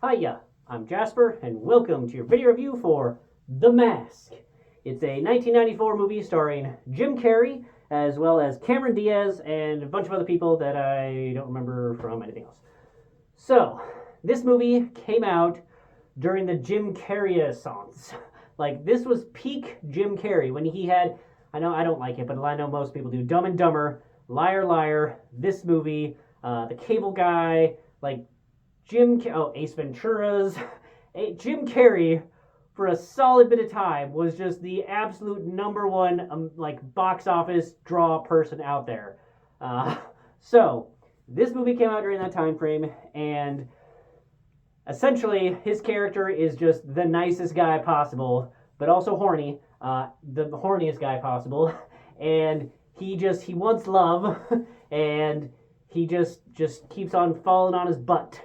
Hiya, I'm Jasper, and welcome to your video review for The Mask. It's a 1994 movie starring Jim Carrey, as well as Cameron Diaz, and a bunch of other people that I don't remember from anything else. So, this movie came out during the Jim Carrey-assance. Like, this was peak Jim Carrey, when he had, I know I don't like it, but I know most people do, Dumb and Dumber, Liar Liar, this movie, The Cable Guy, like, Ace Ventura's. Jim Carrey, for a solid bit of time, was just the absolute number one, box office draw person out there. So, this movie came out during that time frame, and essentially, his character is just the nicest guy possible, but also horny, the horniest guy possible, and he wants love, and he just keeps on falling on his butt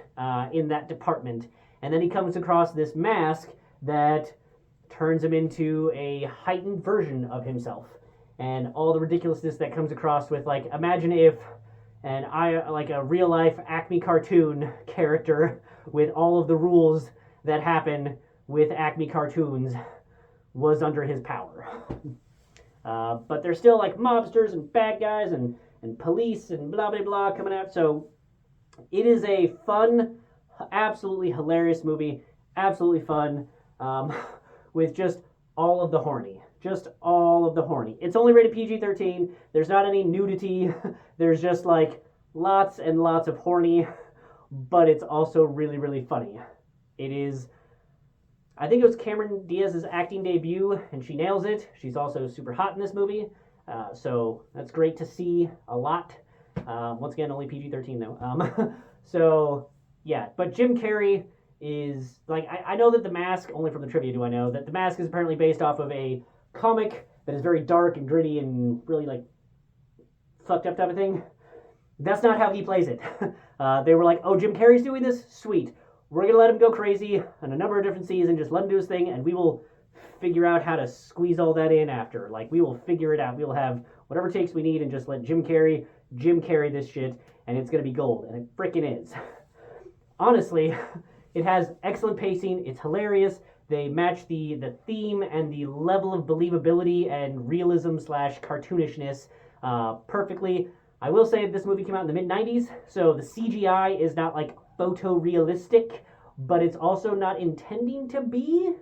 in that department. And then he comes across this mask that turns him into a heightened version of himself. And all the ridiculousness that comes across with, like, imagine if a real life Acme cartoon character with all of the rules that happen with Acme cartoons was under his power. But there's still like mobsters and bad guys and police and blah blah blah coming out. So it is a fun, absolutely hilarious movie. Absolutely fun, with just all of the horny. Just all of the horny. It's only rated PG-13. There's not any nudity. There's just like lots and lots of horny, but it's also really, really funny. It is, I think it was Cameron Diaz's acting debut, and she nails it. She's also super hot in this movie, so that's great to see a lot. Once again, only PG-13 though. So, yeah, but Jim Carrey is, like, I know that The Mask, only from the trivia do I know, that The Mask is apparently based off of a comic that is very dark and gritty and really, like, fucked up type of thing. That's not how he plays it. They were like, oh, Jim Carrey's doing this? Sweet. We're going to let him go crazy on a number of different seasons, just let him do his thing, and we will figure out how to squeeze all that in after. Like, we will figure it out. We will have whatever takes we need and just let Jim Carrey this shit, and it's going to be gold. And it frickin' is. Honestly, it has excellent pacing. It's hilarious. They match the theme and the level of believability and realism / cartoonishness perfectly. I will say this movie came out in the mid-90s, so the CGI is not like photorealistic, but it's also not intending to be.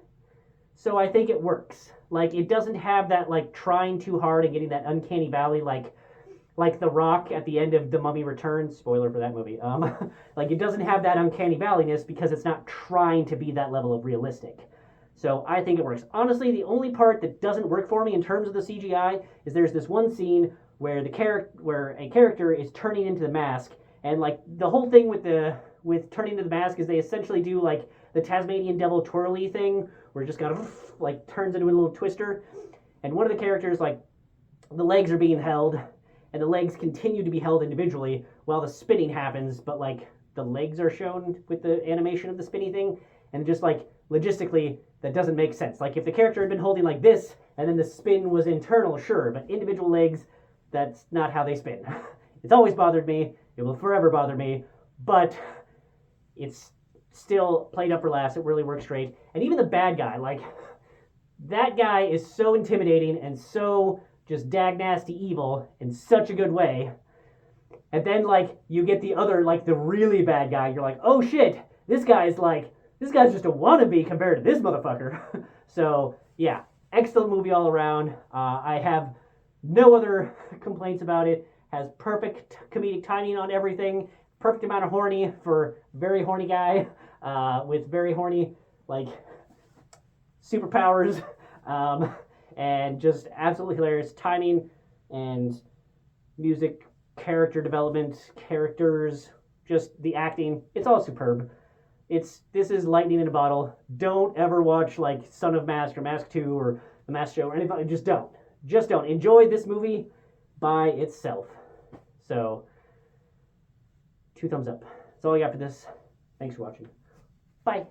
So I think it works. Like, it doesn't have that, like, trying too hard and getting that uncanny valley like The Rock at the end of The Mummy Returns. Spoiler for that movie. Like, it doesn't have that uncanny valleyness because it's not trying to be that level of realistic. So I think it works. Honestly, the only part that doesn't work for me in terms of the CGI is there's this one scene where a character is turning into the mask, and like the whole thing with turning into the mask is they essentially do like the Tasmanian devil twirly thing, where it just kind of like turns into a little twister. And one of the characters, like, the legs are being held, and the legs continue to be held individually while the spinning happens, but like the legs are shown with the animation of the spinny thing, and just like logistically that doesn't make sense. Like, if the character had been holding like this and then the spin was internal, sure, but individual legs, that's not how they spin. It's always bothered me. It will forever bother me, but it's still played up for laughs. It really works great. And even the bad guy, like, that guy is so intimidating and so just dag nasty evil in such a good way. And then, like, you get the other, like, the really bad guy. You're like, oh shit, this guy's just a wannabe compared to this motherfucker. So, yeah, excellent movie all around. I have no other complaints about it. Has perfect comedic timing on everything. Perfect amount of horny for very horny guy with very horny, like, superpowers. And just absolutely hilarious timing and music, character development, characters, just the acting. It's all superb. This is lightning in a bottle. Don't ever watch like Son of Mask or Mask 2 or The Mask Show or anything. Just don't. Just don't. Enjoy this movie by itself. So, 2 thumbs up. That's all I got for this. Thanks for watching. Bye.